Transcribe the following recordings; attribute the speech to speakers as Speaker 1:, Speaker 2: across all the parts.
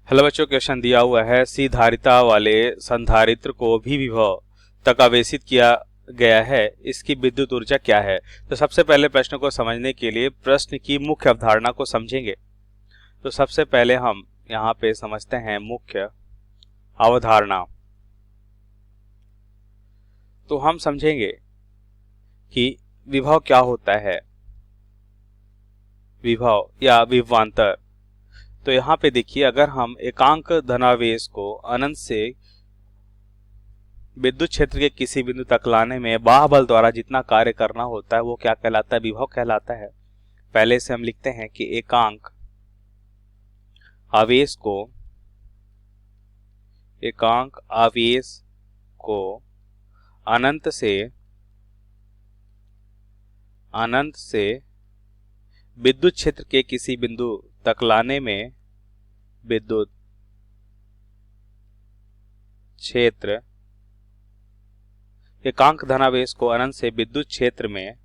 Speaker 1: Hello बच्चों, question दिया हुआ है सी धारिता वाले संधारित्र को भी विभव तक आवेशित किया गया है, इसकी विद्युत ऊर्जा क्या है। तो सबसे पहले प्रश्न को समझने के लिए प्रश्न की मुख्य अवधारणा को समझेंगे। तो सबसे पहले हम यहाँ पे समझते हैं मुख्य अवधारणा। तो हम समझेंगे कि विभव क्या होता है, विभव या विभवांतर। तो यहाँ पे देखिए, अगर हम एकांक धनावेश को अनंत से विद्युत क्षेत्र के किसी बिंदु तक लाने में बाह्य बल द्वारा जितना कार्य करना होता है वो क्या कहलाता है, विभव कहलाता है। पहले से हम लिखते हैं कि एकांक आवेश को अनंत से विद्युत क्षेत्र के किसी बिंदु तक लाने में विद्युत क्षेत्र एकांक धनावेश को अनंत से विद्युत क्षेत्र में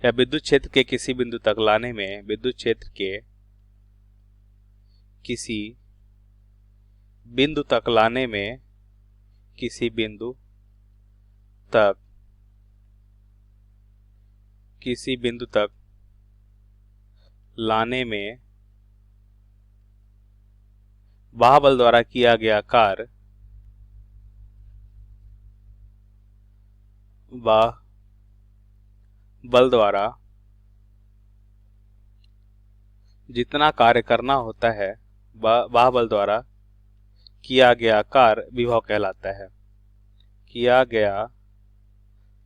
Speaker 1: या विद्युत क्षेत्र के किसी बिंदु तक लाने में विद्युत क्षेत्र के किसी बिंदु तक लाने में किसी बिंदु तक लाने में बाह्य बल द्वारा किया गया कार्य बाह्य बल द्वारा जितना कार्य करना होता है, बाह्य बल द्वारा किया गया कार्य विभव कहलाता है। किया गया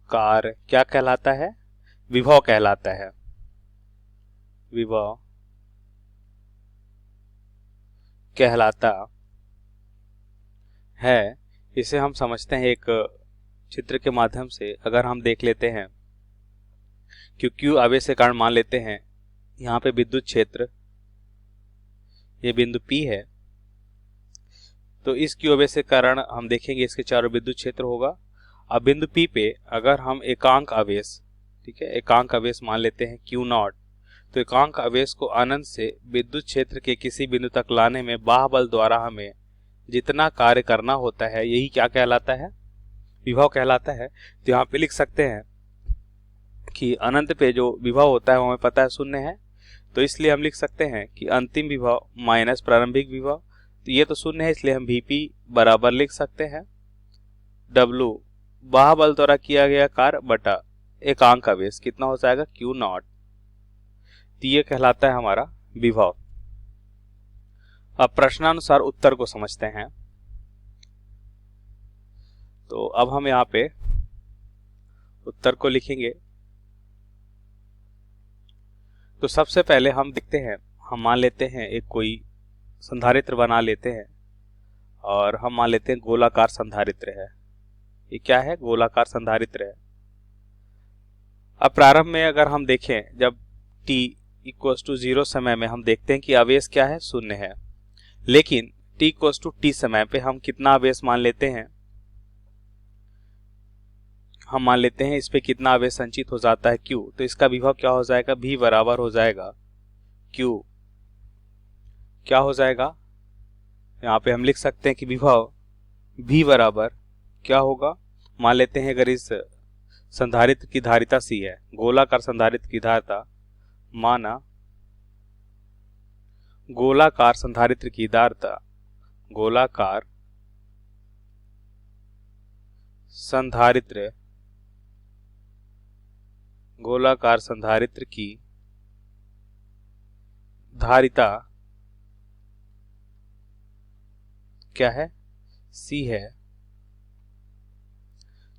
Speaker 1: कार्य क्या कहलाता है, विभव कहलाता है। विभव कहलाता है। इसे हम समझते हैं एक चित्र के माध्यम से। अगर हम देख लेते हैं कि Q आवेश के कारण मान लेते हैं यहाँ पे विद्युत क्षेत्र, ये बिंदु P है, तो इस Q आवेश के कारण हम देखेंगे इसके चारों विद्युत क्षेत्र होगा। अब बिंदु P पे अगर हम एकांक आवेश, ठीक है, एकांक आवेश मान लेते हैं Q0, तो एकांक आवेश को अनंत से विद्युत क्षेत्र के किसी बिंदु तक लाने में बाह्य बल द्वारा हमें जितना कार्य करना होता है, यही क्या कहलाता है, विभव कहलाता है। तो यहाँ पे लिख सकते हैं कि अनंत पे जो विभव होता है वो हमें पता है शून्य है, तो इसलिए हम लिख सकते हैं कि अंतिम विभव माइनस प्रारंभिक विभव। तो ये तो शून्य है, इसलिए हम Vp बराबर लिख सकते हैं W बाह्य बल द्वारा किया गया कार्य बटा एकांक आवेश, कितना हो जाएगा Q0। तो ये कहलाता है हमारा विभव। अब प्रश्नानुसार उत्तर को समझते हैं। तो अब हम यहाँ पे उत्तर को लिखेंगे। तो सबसे पहले हम देखते हैं, हम मान लेते हैं एक कोई संधारित्र बना लेते हैं और हम मान लेते हैं गोलाकार संधारित्र है। ये क्या है, गोलाकार संधारित्र है। अब प्रारंभ में अगर हम देखें, जब t = 0 समय में हम देखते हैं कि आवेश क्या है, शून्य है। लेकिन t = t समय पे हम कितना आवेश मान लेते हैं, हम मान लेते हैं इस पे कितना आवेश संचित हो जाता है, Q। तो इसका विभव क्या हो जाएगा, V बराबर हो जाएगा Q। क्या हो जाएगा, यहाँ पे हम लिख सकते हैं कि विभव V बराबर क्या होगा, मान लेते हैं अगर इस संधारित्र की धारिता C है, गोलाकार संधारित्र की धारिता, माना गोलाकार संधारित्र की धारिता, गोलाकार संधारित्र की धारिता क्या है, C है।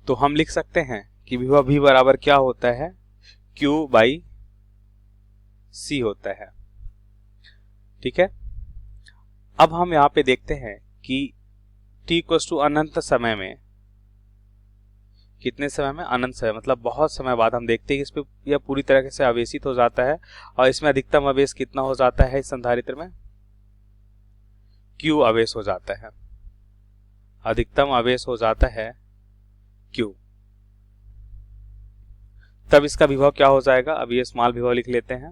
Speaker 1: तो हम लिख सकते हैं कि विभव V बराबर क्या होता है, Q/C होता है। ठीक है। अब हम यहाँ पे देखते हैं कि t = अनंत समय में, कितने समय में, अनंत समय, मतलब बहुत समय बाद हम देखते हैं कि इस पे यह पूरी तरह से आवेशित हो जाता है। और इसमें अधिकतम आवेश कितना हो जाता है, इस संधारित्र में Q आवेश हो जाता है, अधिकतम आवेश हो जाता है Q। तब इसका विभव क्या हो जाएगा, अब ये स्मॉल विभव लिख लेते हैं।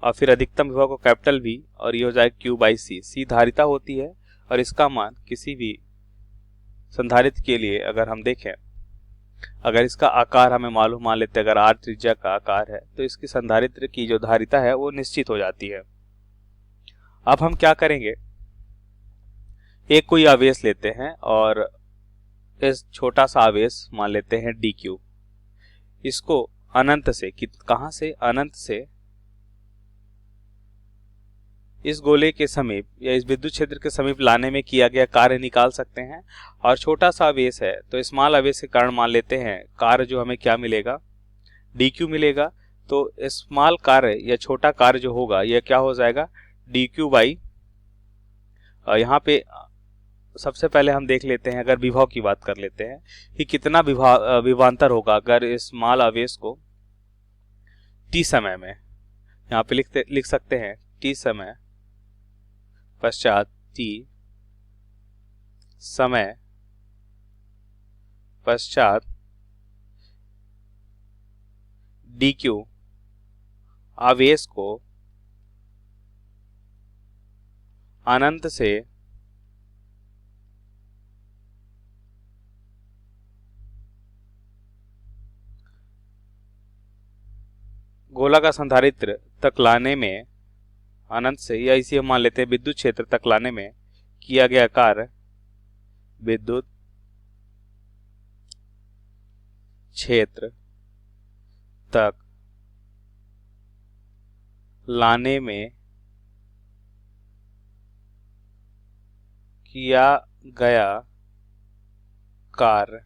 Speaker 1: और फिर अधिकतम विभव को कैपिटल V, और ये हो जाएगा Q बाई C। C धारिता होती है और इसका मान किसी भी संधारित्र के लिए अगर हम देखें, अगर इसका आकार हमें मालूम मान लेते हैं, अगर R त्रिज्या का आकार है तो इसकी संधारित्र की जो धारिता है वो निश्चित हो जाती है। अब हम क्या करेंगे, एक कोई आवेश लेते हैं और इस छोटा सा आवेश मान लेते हैं dq। इसको अनंत से, कहां से, अनंत से इस गोले के समीप या इस विद्युत क्षेत्र के समीप लाने में किया गया कार्य निकाल सकते हैं। और छोटा सा आवेश है तो स्मॉल आवेश के कारण मान लेते हैं कार्य जो हमें क्या मिलेगा, dq मिलेगा। तो स्मॉल कार्य या छोटा कार्य जो होगा यह क्या हो जाएगा, dq बाई, यहाँ पे सबसे पहले हम देख लेते हैं, अगर विभव की बात कर लेते हैं कि कितना विभवांतर होगा अगर इस स्मॉल आवेश को t समय में, यहाँ पे लिख सकते हैं t समय पश्चात t समय पश्चात dq आवेश को अनंत से गोला का संधारित्र तक लाने में, अनंत से, या इसी हम मान लेते हैं विद्युत क्षेत्र तक लाने में किया गया कार्य, विद्युत क्षेत्र तक लाने में किया गया कार्य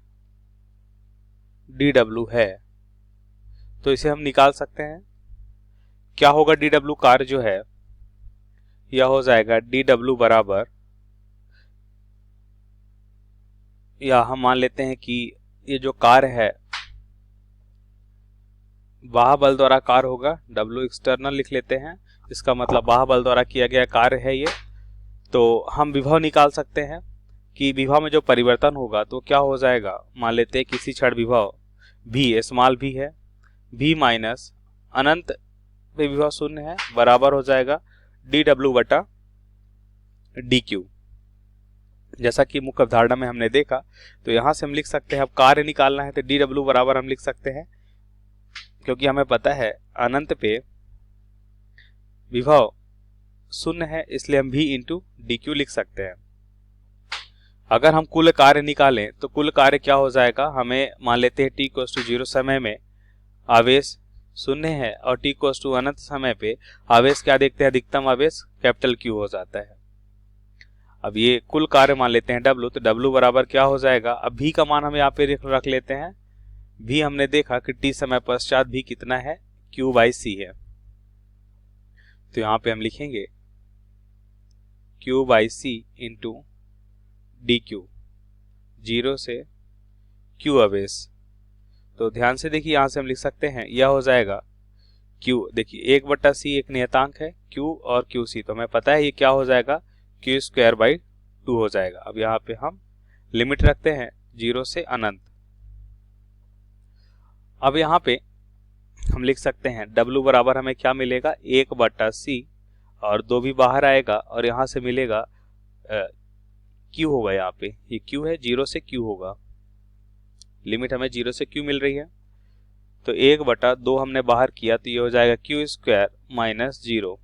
Speaker 1: dw है। तो इसे हम निकाल सकते हैं, क्या होगा dw कार्य जो है, यह हो जाएगा dw बराबर, या हम मान लेते हैं कि ये जो कार्य है बाह्य बल द्वारा कार्य होगा, W एक्सटर्नल लिख लेते हैं, इसका मतलब बाह्य बल द्वारा किया गया कार्य है ये। तो हम विभव निकाल सकते हैं कि विभव में जो परिवर्तन होगा तो क्या हो जाएगा, मान लेते हैं किसी क्षण विभव v, स्मॉल v है, v माइनस अनंत पे विभव शून्य है, बराबर हो जाएगा dw बटा dq। जैसा कि मुख्य अवधारणा में हमने देखा, तो यहां से हम लिख सकते हैं, अब कार्य निकालना है तो dw बराबर हम लिख सकते हैं, क्योंकि हमें पता है अनंत पे विभव शून्य है, इसलिए हम v इंटू dq लिख सकते हैं। अगर हम कुल कार्य निकालें तो कुल कार्य क्या हो जाएगा, हमें मान लेते हैं t = 0 समय में आवेश शून्य है और t = अनंत समय पे आवेश क्या देखते हैं, अधिकतम आवेश कैपिटल Q हो जाता है। अब ये कुल कार्य मान लेते हैं W, तो W बराबर क्या हो जाएगा, अब v का मान हम यहाँ पे रख लेते हैं, v हमने देखा कि t समय पश्चात v कितना है, Q बाई C है। तो यहाँ पे हम लिखेंगे Q by C into dq, 0 से q आवेश। तो ध्यान से देखिए, यहां से हम लिख सकते हैं, यह हो जाएगा q, देखिए 1/c एक नियतांक है q और qc, तो हमें पता है ये क्या हो जाएगा, q² बाई 2 हो जाएगा। अब यहाँ पे हम लिमिट रखते हैं 0 से अनंत। अब यहाँ पे हम लिख सकते हैं w बराबर हमें क्या मिलेगा, 1/c, और 2 भी बाहर आएगा और यहाँ से मिलेगा q होगा, यहाँ पे ये q है, 0 से q होगा, लिमिट हमें 0 से q मिल रही है। तो 1/2 हमने बाहर किया तो ये हो जाएगा q² माइनस 0।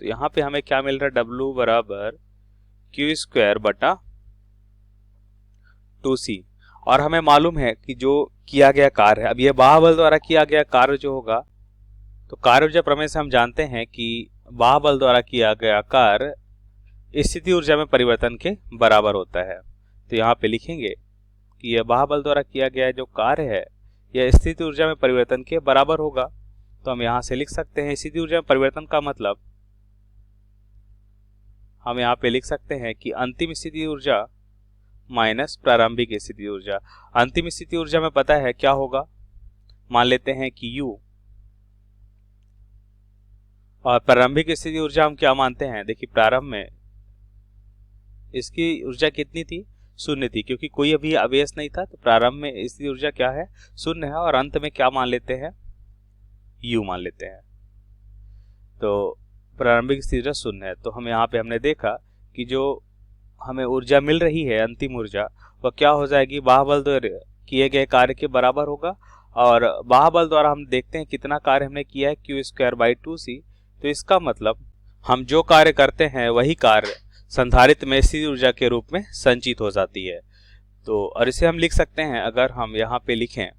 Speaker 1: तो यहाँ पे हमें क्या मिल रहा है, w बराबर q² बटा 2c। और हमें मालूम है कि जो किया गया कार्य है, अब यह बाह्य बल द्वारा किया गया कार्य जो होगा, तो कार्य ऊर्जा प्रमेय से हम जानते हैं कि बाह्य बल द्वारा किया गया कार्य स्थिति ऊर्जा में परिवर्तन के बराबर होता है। तो यहाँ पे लिखेंगे कि यह बाह्य बल द्वारा किया गया जो कार्य है यह स्थिति ऊर्जा में परिवर्तन के बराबर होगा। तो हम यहाँ से लिख सकते हैं स्थिति ऊर्जा में परिवर्तन का मतलब, हम यहाँ पे लिख सकते हैं कि अंतिम स्थिति ऊर्जा माइनस प्रारंभिक स्थिति ऊर्जा। अंतिम स्थिति ऊर्जा में पता है क्या होगा, मान लेते हैं कि U, और प्रारंभिक स्थिति ऊर्जा हम क्या मानते हैं, देखिए प्रारंभ में इसकी ऊर्जा कितनी थी, शून्य थी, क्योंकि कोई अभी आवेश नहीं था, तो प्रारंभ में इसकी ऊर्जा क्या है, शून्य है, और अंत में क्या मान लेते हैं, U मान लेते हैं। तो प्रारंभिक स्थिति शून्य है। तो हम यहाँ पे हमने देखा कि जो हमें ऊर्जा मिल रही है, अंतिम ऊर्जा, वह क्या हो जाएगी, बाह्य द्वारा किए गए कार्य के बराबर होगा। और बाह्य द्वारा हम देखते हैं कितना कार्य हमने किया है, Q²/2C। तो इसका मतलब हम जो कार्य करते हैं वही कार्य संधारित्र में स्थिर ऊर्जा के रूप में संचित हो जाती है। तो और इसे हम लिख सकते हैं, अगर हम यहाँ पे लिखें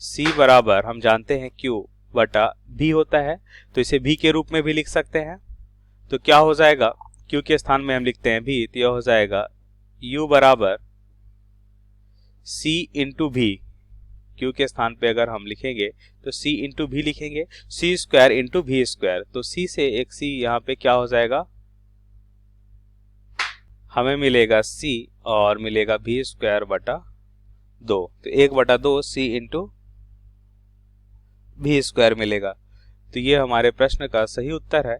Speaker 1: C बराबर, हम जानते हैं Q/V होता है, तो इसे V के रूप में भी लिख सकते हैं। तो क्या हो जाएगा, Q के स्थान में हम लिखते हैं V, तो यह हो जाएगा U बराबर C इंटू V। Q के स्थान पे अगर हम लिखेंगे तो C इंटू V लिखेंगे, C² इंटू V²। तो C से एक C यहाँ पे क्या हो जाएगा, हमें मिलेगा C और मिलेगा V²/2। तो 1/2 C इंटू V² मिलेगा। तो ये हमारे प्रश्न का सही उत्तर है।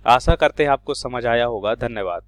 Speaker 1: आशा करते हैं आपको समझ आया होगा। धन्यवाद।